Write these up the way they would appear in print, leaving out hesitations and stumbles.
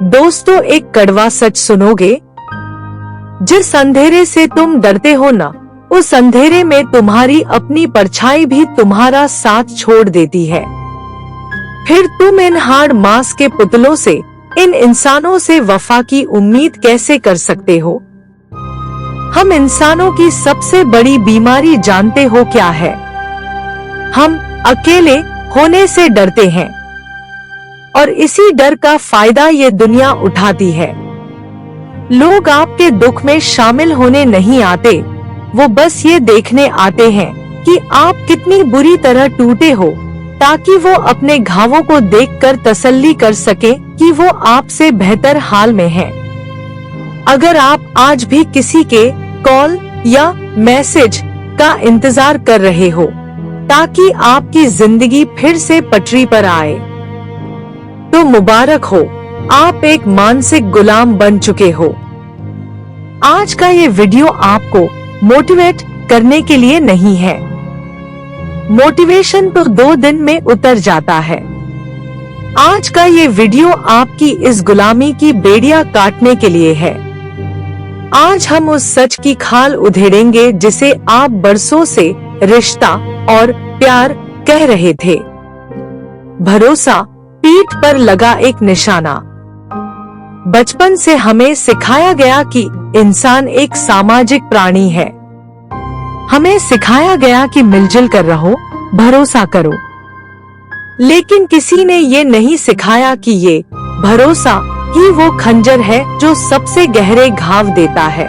दोस्तों, एक कड़वा सच सुनोगे? जिस अंधेरे से तुम डरते हो ना, उस अंधेरे में तुम्हारी अपनी परछाई भी तुम्हारा साथ छोड़ देती है। फिर तुम इन हार्ड मांस के पुतलों से, इन इंसानों से वफा की उम्मीद कैसे कर सकते हो? हम इंसानों की सबसे बड़ी बीमारी जानते हो क्या है? हम अकेले होने से डरते हैं, और इसी डर का फायदा ये दुनिया उठाती है। लोग आपके दुख में शामिल होने नहीं आते, वो बस ये देखने आते हैं कि आप कितनी बुरी तरह टूटे हो, ताकि वो अपने घावों को देखकर तसल्ली कर सके कि वो आपसे बेहतर हाल में हैं। अगर आप आज भी किसी के कॉल या मैसेज का इंतजार कर रहे हो ताकि आपकी जिंदगी फिर से पटरी पर आए, तो मुबारक हो, आप एक मानसिक गुलाम बन चुके हो। आज का ये वीडियो आपको मोटिवेट करने के लिए नहीं है। मोटिवेशन तो 2 दिन में उतर जाता है। आज का ये वीडियो आपकी इस गुलामी की बेड़ियां काटने के लिए है। आज हम उस सच की खाल उधेड़ेंगे जिसे आप बरसों से रिश्ता और प्यार कह रहे थे। भरोसा पीठ पर लगा एक निशाना। बचपन से हमें सिखाया गया कि इंसान एक सामाजिक प्राणी है। हमें सिखाया गया कि मिलजुल कर रहो, भरोसा करो। लेकिन किसी ने ये नहीं सिखाया कि ये भरोसा ही वो खंजर है जो सबसे गहरे घाव देता है।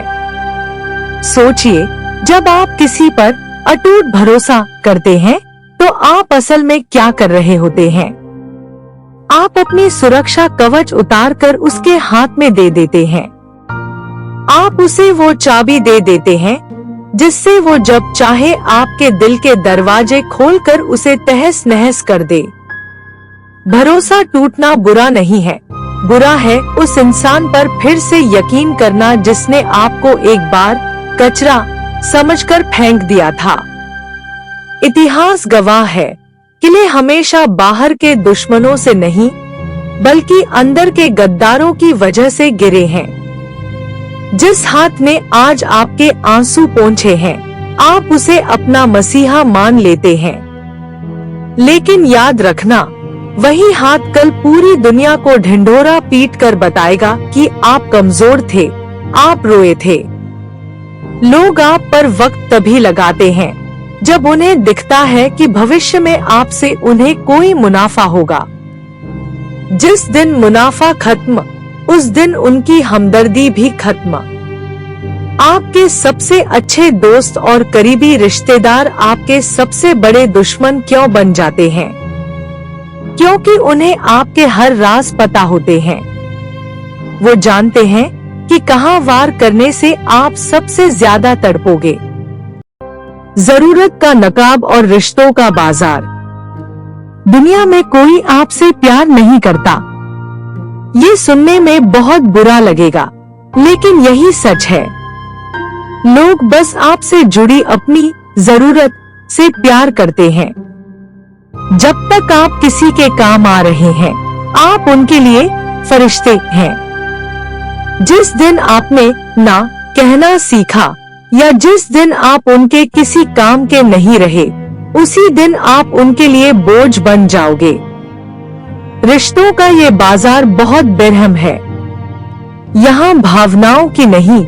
सोचिए, जब आप किसी पर अटूट भरोसा करते हैं तो आप असल में क्या कर रहे होते हैं? आप अपनी सुरक्षा कवच उतारकर उसके हाथ में दे देते हैं। आप उसे वो चाबी दे देते हैं जिससे वो जब चाहे आपके दिल के दरवाजे खोलकर उसे तहस नहस कर दे। भरोसा टूटना बुरा नहीं है, बुरा है उस इंसान पर फिर से यकीन करना जिसने आपको एक बार कचरा समझकर फेंक दिया था। इतिहास गवाह है, किले हमेशा बाहर के दुश्मनों से नहीं बल्कि अंदर के गद्दारों की वजह से गिरे हैं। जिस हाथ ने आज आपके आंसू पोंछे हैं, आप उसे अपना मसीहा मान लेते हैं। लेकिन याद रखना, वही हाथ कल पूरी दुनिया को ढिंढोरा पीट कर बताएगा कि आप कमजोर थे, आप रोए थे। लोग आप पर वक्त तभी लगाते हैं जब उन्हें दिखता है कि भविष्य में आपसे उन्हें कोई मुनाफा होगा। जिस दिन मुनाफा खत्म, उस दिन उनकी हमदर्दी भी खत्म। आपके सबसे अच्छे दोस्त और करीबी रिश्तेदार आपके सबसे बड़े दुश्मन क्यों बन जाते हैं? क्योंकि उन्हें आपके हर राज पता होते हैं। वो जानते हैं कि कहां वार करने से आप सबसे ज्यादा तड़पोगे। जरूरत का नकाब और रिश्तों का बाजार। दुनिया में कोई आपसे प्यार नहीं करता। ये सुनने में बहुत बुरा लगेगा, लेकिन यही सच है। लोग बस आपसे जुड़ी अपनी जरूरत से प्यार करते हैं। जब तक आप किसी के काम आ रहे हैं, आप उनके लिए फरिश्ते हैं। जिस दिन आपने ना कहना सीखा या जिस दिन आप उनके किसी काम के नहीं रहे, उसी दिन आप उनके लिए बोझ बन जाओगे। रिश्तों का ये बाजार बहुत बेरहम है। यहाँ भावनाओं की नहीं,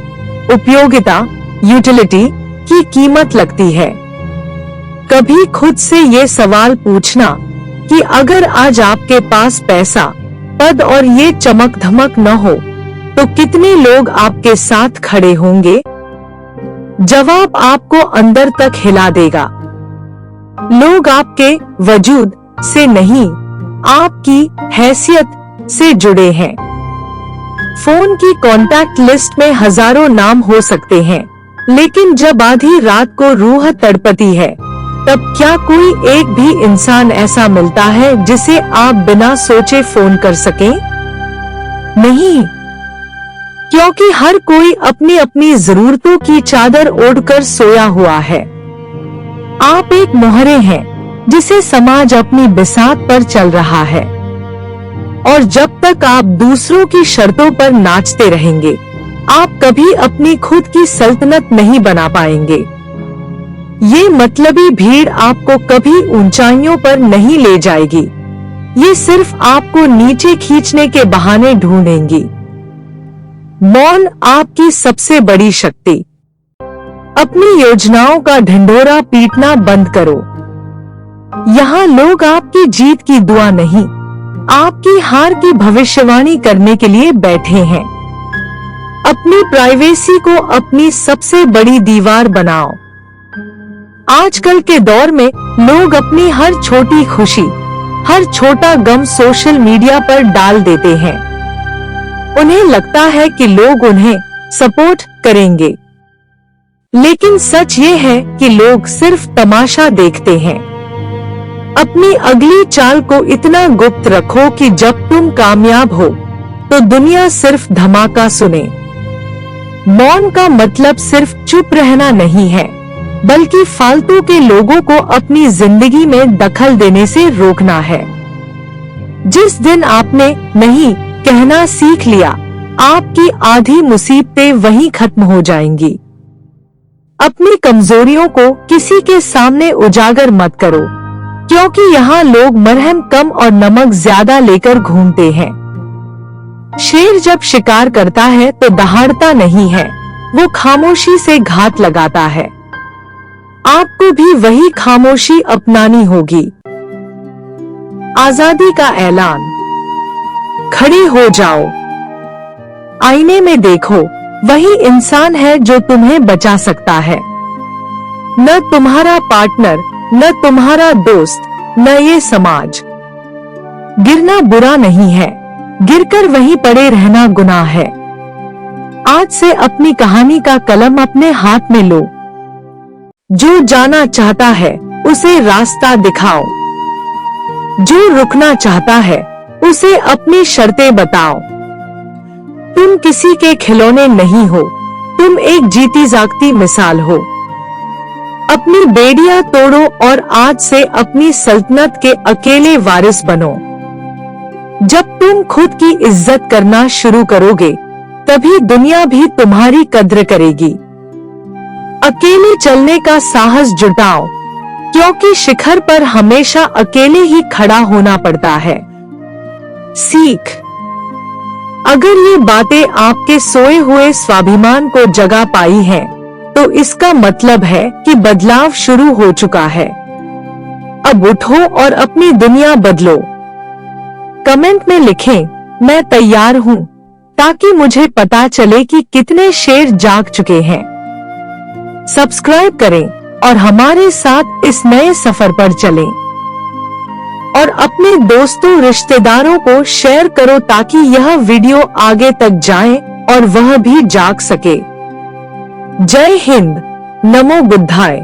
उपयोगिता, यूटिलिटी की कीमत लगती है। कभी खुद से ये सवाल पूछना कि अगर आज आपके पास पैसा, पद और ये चमक धमक न हो, तो कितने लोग आपके साथ खड़े होंगे? जवाब आपको अंदर तक हिला देगा। लोग आपके वजूद से नहीं, आपकी हैसियत से जुड़े हैं। फोन की कॉन्टैक्ट लिस्ट में हजारों नाम हो सकते हैं, लेकिन जब आधी रात को रूह तड़पती है, तब क्या कोई एक भी इंसान ऐसा मिलता है जिसे आप बिना सोचे फोन कर सकें? नहीं, क्योंकि हर कोई अपनी अपनी जरूरतों की चादर ओढ़कर सोया हुआ है। आप एक मोहरे हैं जिसे समाज अपनी बिसात पर चल रहा है। और जब तक आप दूसरों की शर्तों पर नाचते रहेंगे, आप कभी अपनी खुद की सल्तनत नहीं बना पाएंगे। ये मतलबी भीड़ आपको कभी ऊंचाइयों पर नहीं ले जाएगी। ये सिर्फ आपको नीचे खींचने के बहाने ढूंढेंगी। मौन आपकी सबसे बड़ी शक्ति। अपनी योजनाओं का ढिंढोरा पीटना बंद करो। यहाँ लोग आपकी जीत की दुआ नहीं, आपकी हार की भविष्यवाणी करने के लिए बैठे हैं। अपनी प्राइवेसी को अपनी सबसे बड़ी दीवार बनाओ। आजकल के दौर में लोग अपनी हर छोटी खुशी, हर छोटा गम सोशल मीडिया पर डाल देते हैं। उन्हें लगता है कि लोग उन्हें सपोर्ट करेंगे, लेकिन सच ये है कि लोग सिर्फ तमाशा देखते हैं। अपनी अगली चाल को इतना गुप्त रखो कि जब तुम कामयाब हो तो दुनिया सिर्फ धमाका सुने। मौन का मतलब सिर्फ चुप रहना नहीं है, बल्कि फालतू के लोगों को अपनी जिंदगी में दखल देने से रोकना है। जिस दिन आपने नहीं कहना सीख लिया, आपकी आधी मुसीबतें वहीं खत्म हो जाएंगी। अपनी कमजोरियों को किसी के सामने उजागर मत करो, क्योंकि यहाँ लोग मरहम कम और नमक ज्यादा लेकर घूमते हैं। शेर जब शिकार करता है तो दहाड़ता नहीं है, वो खामोशी से घात लगाता है। आपको भी वही खामोशी अपनानी होगी। आजादी का ऐलान। खड़े हो जाओ, आईने में देखो, वही इंसान है जो तुम्हें बचा सकता है। न तुम्हारा पार्टनर, न तुम्हारा दोस्त, न ये समाज। गिरना बुरा नहीं है, गिरकर वहीं पड़े रहना गुनाह है। आज से अपनी कहानी का कलम अपने हाथ में लो। जो जाना चाहता है उसे रास्ता दिखाओ। जो रुकना चाहता है उसे अपनी शर्तें बताओ। तुम किसी के खिलौने नहीं हो, तुम एक जीती जागती मिसाल हो। अपनी बेड़ियां तोड़ो और आज से अपनी सल्तनत के अकेले वारिस बनो। जब तुम खुद की इज्जत करना शुरू करोगे, तभी दुनिया भी तुम्हारी कद्र करेगी। अकेले चलने का साहस जुटाओ, क्योंकि शिखर पर हमेशा अकेले ही खड़ा होना पड़ता है। सीख। अगर ये बातें आपके सोए हुए स्वाभिमान को जगा पाई हैं, तो इसका मतलब है कि बदलाव शुरू हो चुका है। अब उठो और अपनी दुनिया बदलो। कमेंट में लिखें, मैं तैयार हूँ, ताकि मुझे पता चले कि कितने शेर जाग चुके हैं। सब्सक्राइब करें और हमारे साथ इस नए सफर पर चलें। और अपने दोस्तों रिश्तेदारों को शेयर करो ताकि यह वीडियो आगे तक जाए और वह भी जाग सके। जय हिंद, नमो बुद्धाय।